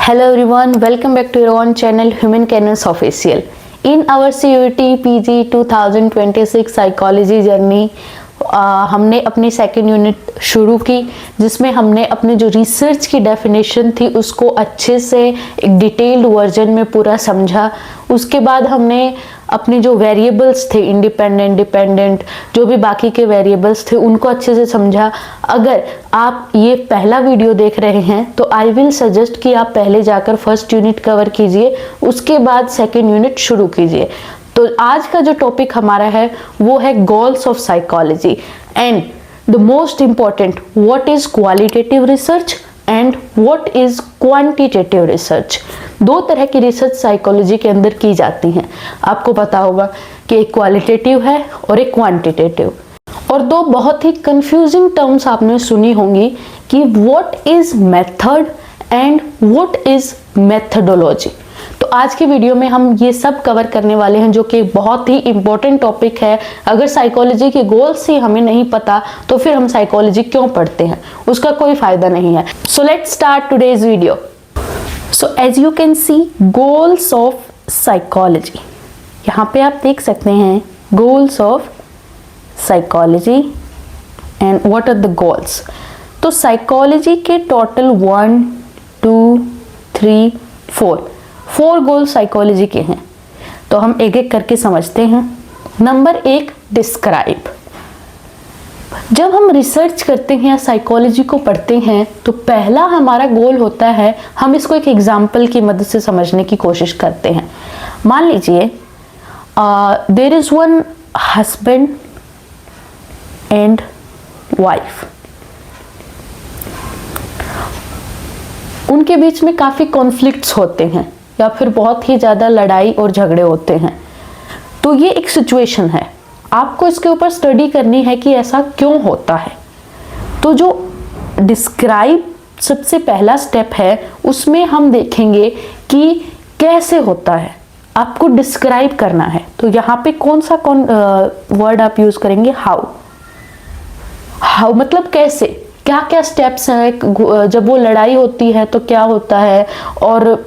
Hello everyone, welcome back to your own channel Human Canvas Official. In our CUET PG 2026 Psychology Journey हमने अपनी second unit शुरू की, जिसमें हमने अपने जो रिसर्च की डेफिनेशन थी उसको अच्छे से एक डिटेल्ड वर्जन में पूरा समझा। उसके बाद हमने अपनी जो वेरिएबल्स थे, इंडिपेंडेंट, डिपेंडेंट, जो भी बाकी के वेरिएबल्स थे उनको अच्छे से समझा। अगर आप ये पहला वीडियो देख रहे हैं तो आई विल सजेस्ट कि आप पहले जाकर फर्स्ट यूनिट कवर कीजिए, उसके बाद सेकेंड यूनिट शुरू कीजिए। तो आज का जो टॉपिक हमारा है वो है goals of psychology and the most important, what is qualitative research and what is quantitative research. दो तरह की रिसर्च साइकोलॉजी के अंदर की जाती हैं। आपको पता होगा कि एक क्वालिटेटिव है और एक क्वांटिटेटिव। और दो बहुत ही कंफ्यूजिंग टर्म्स आपने सुनी होंगी कि what is method and what is methodology. तो आज की वीडियो में हम ये सब कवर करने वाले हैं, जो कि बहुत ही इंपॉर्टेंट टॉपिक है। अगर साइकोलॉजी के गोल्स ही हमें नहीं पता तो फिर हम साइकोलॉजी क्यों पढ़ते हैं, उसका कोई फायदा नहीं है। So let's start today's video. So as you can see goals of psychology, यहाँ पे आप देख सकते हैं goals of psychology and what are the goals. तो साइकोलॉजी के टोटल 1 2 3 4 गोल साइकोलॉजी के हैं। तो हम एक एक करके समझते हैं। Number 1, describe. जब हम रिसर्च करते हैं या साइकोलॉजी को पढ़ते हैं तो पहला हमारा गोल होता है, हम इसको एक एग्जाम्पल की मदद से समझने की कोशिश करते हैं। मान लीजिए there is one husband and wife, उनके बीच में काफी कॉन्फ्लिक्ट्स होते हैं या फिर बहुत ही ज्यादा लड़ाई और झगड़े होते हैं। तो ये एक सिचुएशन है, आपको इसके ऊपर स्टडी करनी है कि ऐसा क्यों होता है। तो जो डिस्क्राइब सबसे पहला स्टेप है, उसमें हम देखेंगे कि कैसे होता है, आपको डिस्क्राइब करना है। तो यहाँ पे कौन सा वर्ड आप यूज करेंगे, हाउ। हाउ मतलब कैसे, क्या क्या स्टेप्स हैं, जब वो लड़ाई होती है तो क्या होता है, और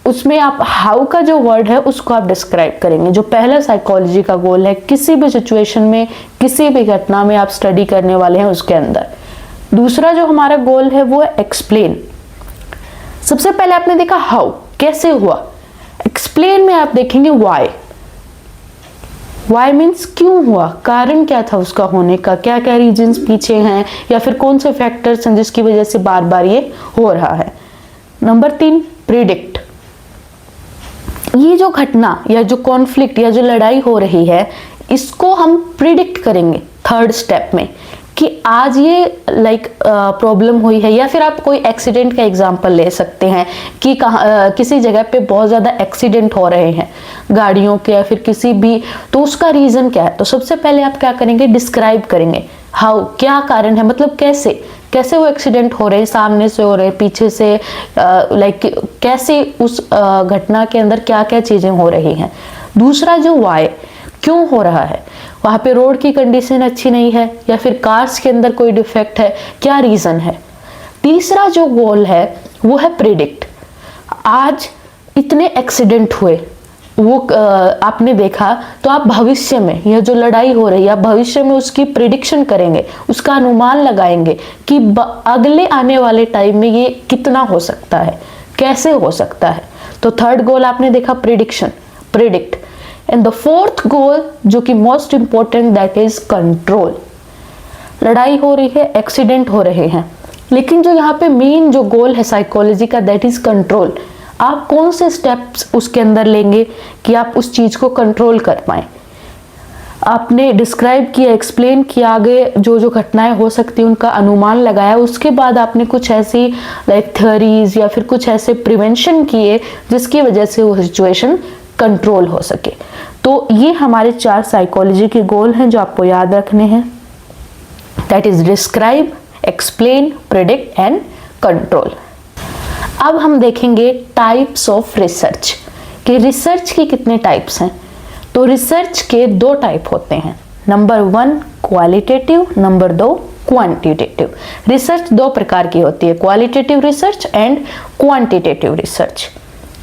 उसमें आप हाउ का जो वर्ड है उसको आप डिस्क्राइब करेंगे। जो पहला साइकोलॉजी का गोल है, किसी भी सिचुएशन में, किसी भी घटना में आप स्टडी करने वाले हैं उसके अंदर। दूसरा जो हमारा गोल है वो है एक्सप्लेन। सबसे पहले आपने देखा हाउ, कैसे हुआ। एक्सप्लेन में आप देखेंगे व्हाई। व्हाई मीन्स क्यों हुआ, कारण क्या था उसका होने का, क्या क्या रीजंस पीछे हैं, या फिर कौन से फैक्टर्स हैं जिसकी वजह से बार बार ये हो रहा है। Number 3, predict. ये जो घटना या जो कॉन्फ्लिक्ट या जो लड़ाई हो रही है, इसको हम प्रिडिक्ट करेंगे थर्ड स्टेप में कि आज ये प्रॉब्लम हुई है। या फिर आप कोई एक्सीडेंट का एग्जांपल ले सकते हैं कि किसी जगह पे बहुत ज़्यादा एक्सीडेंट हो रहे हैं गाड़ियों के या फिर किसी भी, तो उसका रीज़न क्या है। तो सबसे पहले आप क्या करेंगे, डिस्क्राइब करेंगे हाउ, क्या कारण है, मतलब कैसे वो एक्सीडेंट हो रहे हैं, सामने से हो रहे हैं, पीछे से, कैसे उस घटना के अंदर क्या क्या चीज़ें हो रही हैं। दूसरा जो वाई, क्यों हो रहा है, वहाँ पे रोड की कंडीशन अच्छी नहीं है या फिर कार्स के अंदर कोई डिफेक्ट है, क्या रीज़न है। तीसरा जो गोल है वो है प्रिडिक्ट। आज इतने एक्सीडेंट हुए, वो आपने देखा, तो आप भविष्य में यह जो लड़ाई हो रही है, आप भविष्य में उसकी प्रिडिक्शन करेंगे, उसका अनुमान लगाएंगे कि अगले आने वाले टाइम में ये कितना हो सकता है, कैसे हो सकता है। तो थर्ड गोल आपने देखा prediction, predict. And the fourth goal जो कि most important, that is control. लड़ाई हो रही है, एक्सीडेंट हो रहे हैं, लेकिन जो यहाँ पे मेन जो गोल है साइकोलॉजी का, दैट इज कंट्रोल। आप कौन से स्टेप्स उसके अंदर लेंगे कि आप उस चीज को कंट्रोल कर पाए। आपने डिस्क्राइब किया, एक्सप्लेन किया, आगे जो जो घटनाएं हो सकती हैं उनका अनुमान लगाया, उसके बाद आपने कुछ ऐसी थ्योरीज या फिर कुछ ऐसे प्रिवेंशन किए जिसकी वजह से वो सिचुएशन कंट्रोल हो सके। तो ये हमारे 4 साइकोलॉजी के गोल हैं जो आपको याद रखने हैं, that is describe, explain, predict and control. अब हम देखेंगे टाइप्स ऑफ रिसर्च, कि रिसर्च की कितने टाइप्स हैं। तो रिसर्च के 2 टाइप होते हैं, number 1 qualitative, number 2 quantitative research दो प्रकार की होती है, qualitative research and quantitative research.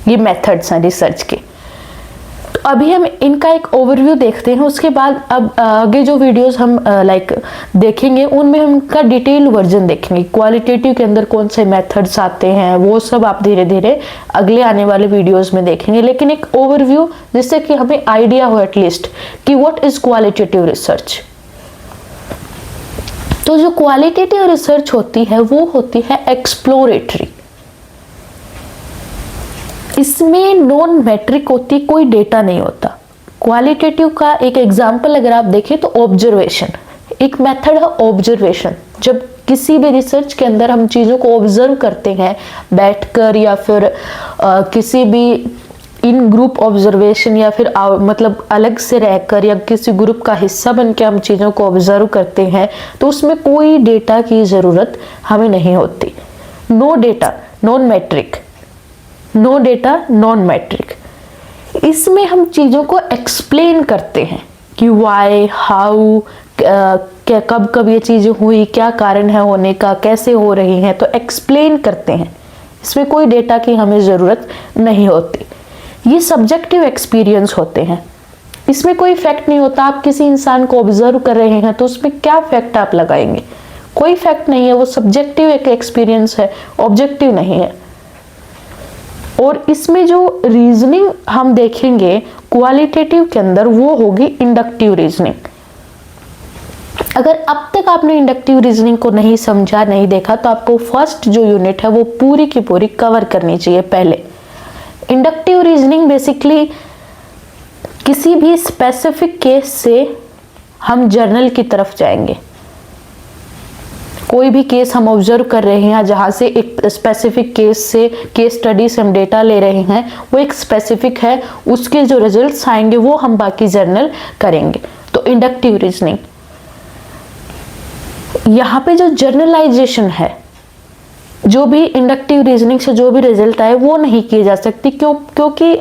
ये मेथड्स हैं रिसर्च के। तो अभी हम इनका एक ओवरव्यू देखते हैं, उसके बाद अब आगे जो वीडियोस हम देखेंगे उनमें हम इनका डिटेल वर्जन देखेंगे। क्वालिटेटिव के अंदर कौन से मेथड्स आते हैं वो सब आप धीरे धीरे अगले आने वाले वीडियोस में देखेंगे, लेकिन एक ओवरव्यू जिससे कि हमें आइडिया हो एटलीस्ट कि व्हाट इज क्वालिटेटिव रिसर्च। तो जो क्वालिटेटिव रिसर्च होती है वो होती है एक्सप्लोरेटरी। इसमें नॉन मैट्रिक होती, कोई डेटा नहीं होता। क्वालिटेटिव का एक एग्जांपल अगर आप देखें तो ऑब्जर्वेशन, एक मेथड है ऑब्जर्वेशन। जब किसी भी रिसर्च के अंदर हम चीज़ों को ऑब्जर्व करते हैं बैठकर या फिर किसी भी इन ग्रुप ऑब्जर्वेशन या फिर मतलब अलग से रहकर या किसी ग्रुप का हिस्सा बन के हम चीज़ों को ऑब्जर्व करते हैं, तो उसमें कोई डेटा की ज़रूरत हमें नहीं होती। No data non metric, no data non metric. इसमें हम चीज़ों को एक्सप्लेन करते हैं कि वाई हाउ, क्या कब कब ये चीज़ें हुई, क्या कारण है होने का, कैसे हो रही हैं, तो एक्सप्लेन करते हैं। इसमें कोई डेटा की हमें ज़रूरत नहीं होती। ये सब्जेक्टिव एक्सपीरियंस होते हैं, इसमें कोई फैक्ट नहीं होता। आप किसी इंसान को ऑब्जर्व कर रहे हैं तो उसमें क्या फैक्ट आप लगाएंगे, कोई फैक्ट नहीं है, वो सब्जेक्टिव एक एक्सपीरियंस है, ऑब्जेक्टिव नहीं है। और इसमें जो रीजनिंग हम देखेंगे क्वालिटेटिव के अंदर वो होगी इंडक्टिव रीजनिंग। अगर अब तक आपने इंडक्टिव रीजनिंग को नहीं समझा, नहीं देखा, तो आपको फर्स्ट जो यूनिट है वो पूरी की पूरी कवर करनी चाहिए पहले। इंडक्टिव रीजनिंग बेसिकली किसी भी स्पेसिफिक केस से हम जर्नल की तरफ जाएंगे। कोई भी केस हम ऑब्जर्व कर रहे हैं जहाँ से एक स्पेसिफिक केस से, केस स्टडी से हम डेटा ले रहे हैं, वो एक स्पेसिफिक है, उसके जो रिजल्ट्स आएंगे वो हम बाकी जर्नल करेंगे। तो इंडक्टिव रीजनिंग, यहाँ पे जो जर्नलाइजेशन है, जो भी इंडक्टिव रीजनिंग से जो भी रिजल्ट आए वो नहीं किए जा सकती। क्योंकि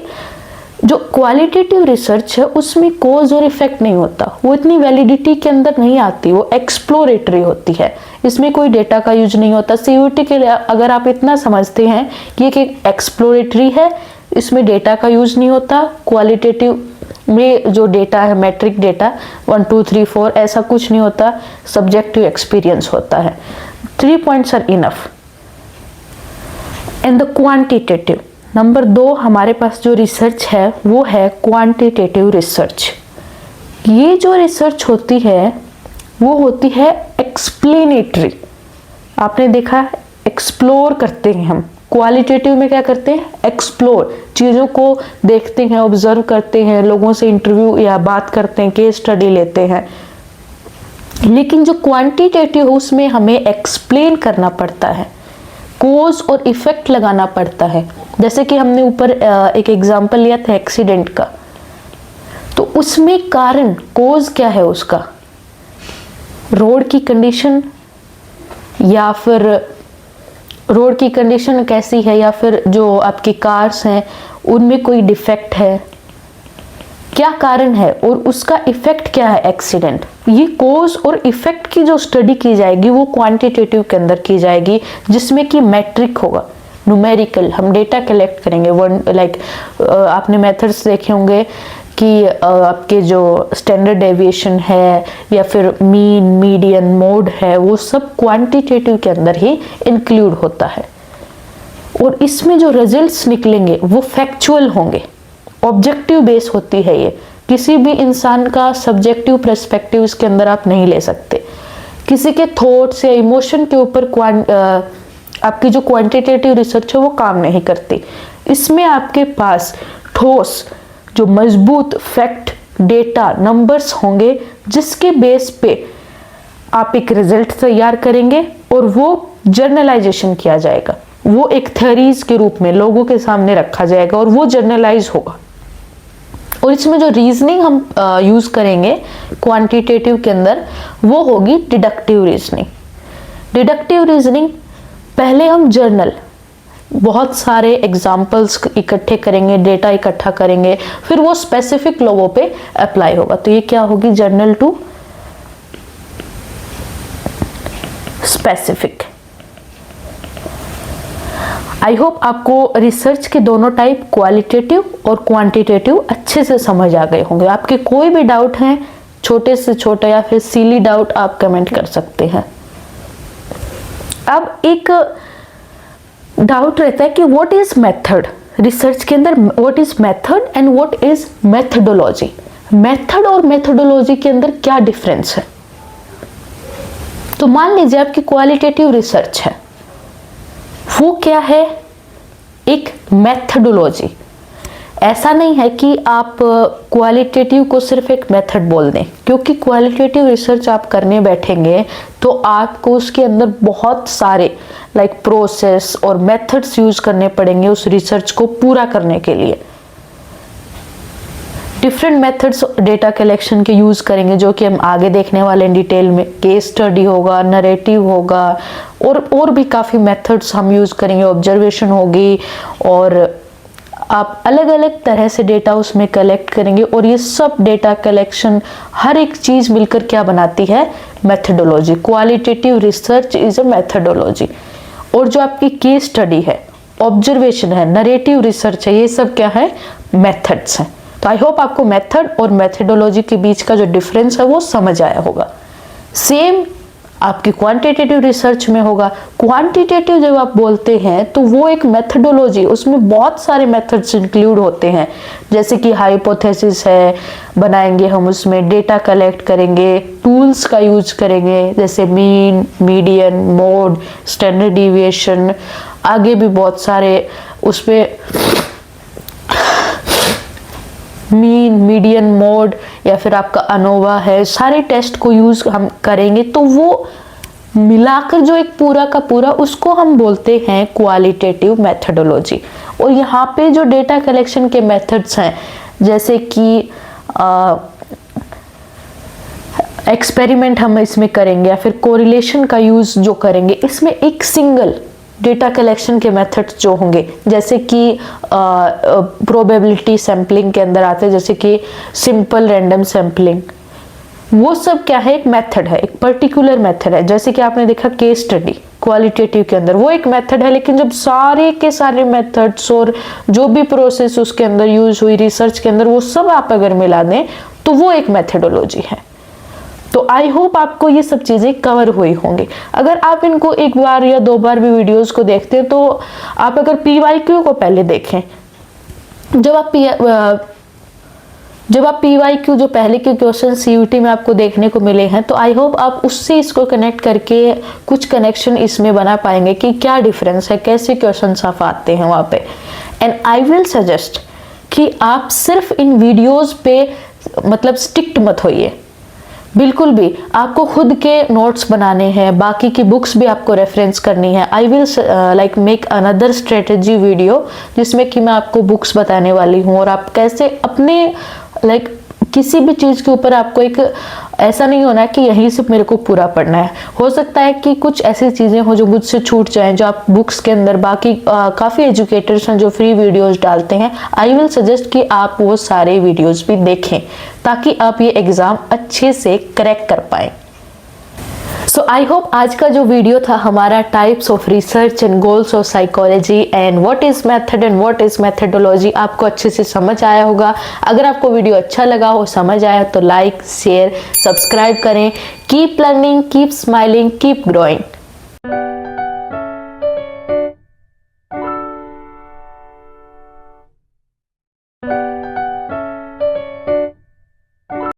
जो क्वालिटेटिव रिसर्च है उसमें कॉज और इफेक्ट नहीं होता, वो इतनी वैलिडिटी के अंदर नहीं आती, वो एक्सप्लोरेटरी होती है। इसमें कोई डेटा का यूज नहीं होता। सीयूटी के लिए अगर आप इतना समझते हैं कि एक एक्सप्लोरेटरी है, इसमें डेटा का यूज नहीं होता। क्वालिटेटिव में जो डेटा है, मैट्रिक डेटा 1 2 3 4 ऐसा कुछ नहीं होता, सब्जेक्टिव एक्सपीरियंस होता है। 3 points are enough. And the quantitative, number 2 हमारे पास जो रिसर्च है वो है क्वांटिटेटिव रिसर्च। ये जो रिसर्च होती है वो होती है एक्सप्लेनेटरी। आपने देखा एक्सप्लोर करते हैं हम, क्वालिटेटिव में क्या करते हैं, एक्सप्लोर, चीज़ों को देखते हैं, ऑब्जर्व करते हैं, लोगों से इंटरव्यू या बात करते हैं, केस स्टडी लेते हैं। लेकिन जो क्वांटिटेटिव उसमें हमें एक्सप्लेन करना पड़ता है, कोज और इफेक्ट लगाना पड़ता है। जैसे कि हमने ऊपर एक एग्जांपल लिया था एक्सीडेंट का, तो उसमें कारण, कोज क्या है उसका, रोड की कंडीशन, या फिर रोड की कंडीशन कैसी है, या फिर जो आपकी कार्स हैं उनमें कोई डिफेक्ट है, क्या कारण है और उसका इफेक्ट क्या है एक्सीडेंट। ये कोज और इफेक्ट की जो स्टडी की जाएगी वो क्वांटिटेटिव के अंदर की जाएगी, जिसमें कि मैट्रिक होगा, न्यूमेरिकल, हम डेटा कलेक्ट करेंगे। आपने मेथड्स देखे होंगे कि आपके जो स्टैंडर्ड डेविएशन है या फिर मीन, मीडियन, मोड है, वो सब क्वांटिटेटिव के अंदर ही इंक्लूड होता है। और इसमें जो रिजल्ट्स निकलेंगे वो फैक्चुअल होंगे, ऑब्जेक्टिव बेस होती है ये। किसी भी इंसान का सब्जेक्टिव पर्सपेक्टिव इसके अंदर आप नहीं ले सकते। किसी के थॉट्स या इमोशन के ऊपर आपकी जो क्वांटिटेटिव रिसर्च है वो काम नहीं करती। इसमें आपके पास ठोस, जो मजबूत फैक्ट, डेटा, नंबर्स होंगे, जिसके बेस पे आप एक रिजल्ट तैयार करेंगे और वो जर्नलाइजेशन किया जाएगा। वो एक थ्योरीज के रूप में लोगों के सामने रखा जाएगा और वो जर्नलाइज होगा। और इसमें जो रीजनिंग हम यूज करेंगे क्वांटिटेटिव के अंदर वो होगी डिडक्टिव रीजनिंग। डिडक्टिव रीजनिंग, पहले हम जर्नल, बहुत सारे एग्जाम्पल्स इकट्ठे करेंगे, डेटा इकट्ठा करेंगे, फिर वो स्पेसिफिक लोगों पे अप्लाई होगा। तो ये क्या होगी, general to specific. I hope आपको रिसर्च के दोनों टाइप क्वालिटेटिव और क्वांटिटेटिव अच्छे से समझ आ गए होंगे। आपके कोई भी डाउट हैं, छोटे से छोटा या फिर सिली डाउट, आप कमेंट कर सकते हैं। अब एक डाउट रहता है कि व्हाट इज मेथड। रिसर्च के अंदर what is method and what is methodology. Method और मेथडोलॉजी के अंदर क्या डिफरेंस है। तो मान लीजिए आपकी क्वालिटेटिव रिसर्च है, वो क्या है, एक मेथडोलॉजी। ऐसा नहीं है कि आप क्वालिटेटिव को सिर्फ एक मेथड बोल दें, क्योंकि क्वालिटेटिव रिसर्च आप करने बैठेंगे तो आपको उसके अंदर बहुत सारे प्रोसेस और मेथड्स यूज करने पड़ेंगे उस रिसर्च को पूरा करने के लिए। डिफरेंट मेथड्स डेटा कलेक्शन के यूज करेंगे, जो कि हम आगे देखने वाले हैं डिटेल में। केस स्टडी होगा, नरेटिव होगा, और भी काफ़ी मेथड्स हम यूज करेंगे। ऑब्जर्वेशन होगी, और आप अलग अलग तरह से डेटा उसमें कलेक्ट करेंगे, और ये सब डेटा कलेक्शन हर एक चीज़ मिलकर क्या बनाती है, methodology. Qualitative research is a methodology. और जो आपकी केस स्टडी है, ऑब्जर्वेशन है, नरेटिव रिसर्च है, ये सब क्या है, मेथड्स हैं। तो आई होप आपको मेथड और मेथडोलॉजी के बीच का जो डिफरेंस है वो समझ आया होगा। सेम आपकी क्वांटिटेटिव रिसर्च में होगा। क्वांटिटेटिव जब आप बोलते हैं तो वो एक मेथडोलॉजी, उसमें बहुत सारे मेथड्स इंक्लूड होते हैं, जैसे कि हाइपोथेसिस है, बनाएंगे हम, उसमें डेटा कलेक्ट करेंगे, टूल्स का यूज करेंगे, जैसे mean, median, mode, standard deviation, आगे भी बहुत सारे उसमें मीन, मीडियन, मोड, या फिर आपका अनोवा है, सारे टेस्ट को यूज हम करेंगे। तो वो मिलाकर जो एक पूरा का पूरा, उसको हम बोलते हैं क्वालिटेटिव मेथडोलॉजी। और यहाँ पे जो डेटा कलेक्शन के मेथड्स हैं, जैसे कि एक्सपेरिमेंट हम इसमें करेंगे, या फिर कोरिलेशन का यूज जो करेंगे, इसमें एक सिंगल डेटा कलेक्शन के मेथड्स जो होंगे, जैसे कि प्रोबेबिलिटी सैम्पलिंग के अंदर आते हैं, जैसे कि सिंपल रैंडम सैम्पलिंग, वो सब क्या है, एक मेथड है, एक पर्टिकुलर मेथड है। जैसे कि आपने देखा केस स्टडी क्वालिटेटिव के अंदर, वो एक मेथड है, लेकिन जब सारे के सारे मेथड्स और जो भी प्रोसेस उसके अंदर यूज हुई रिसर्च के अंदर, वो सब आप अगर मिला दें तो वो एक मेथडोलॉजी है। तो आई होप आपको ये सब चीज़ें कवर हुई होंगी। अगर आप इनको एक बार या दो बार भी वीडियोस को देखते हैं, तो आप अगर PYQ को पहले देखें, जब आप PYQ जो पहले के क्वेश्चन CUT में आपको देखने को मिले हैं, तो आई होप आप उससे इसको कनेक्ट करके कुछ कनेक्शन इसमें बना पाएंगे कि क्या डिफरेंस है, कैसे क्वेश्चन आप आते हैं वहाँ पे। एंड आई विल सजेस्ट कि आप सिर्फ इन वीडियोज़ पे स्टिक्ट मत होइए, बिल्कुल भी। आपको खुद के नोट्स बनाने हैं, बाकी की बुक्स भी आपको रेफरेंस करनी है। I will make another strategy video, जिसमें कि मैं आपको बुक्स बताने वाली हूँ, और आप कैसे अपने किसी भी चीज़ के ऊपर आपको एक ऐसा नहीं होना है कि यहीं से मेरे को पूरा पढ़ना है। हो सकता है कि कुछ ऐसी चीज़ें हो जो मुझसे छूट जाएं, जो आप बुक्स के अंदर, बाकी काफ़ी एजुकेटर्स हैं जो फ्री वीडियोस डालते हैं। आई विल सजेस्ट कि आप वो सारे वीडियोस भी देखें, ताकि आप ये एग्ज़ाम अच्छे से क्रैक कर पाएँ। सो आई होप आज का जो वीडियो था हमारा types of research and goals of psychology and what is method and what is methodology, आपको अच्छे से समझ आया होगा। अगर आपको वीडियो अच्छा लगा हो, समझ आया, तो लाइक, शेयर, सब्सक्राइब करें। Keep learning, keep smiling, keep growing.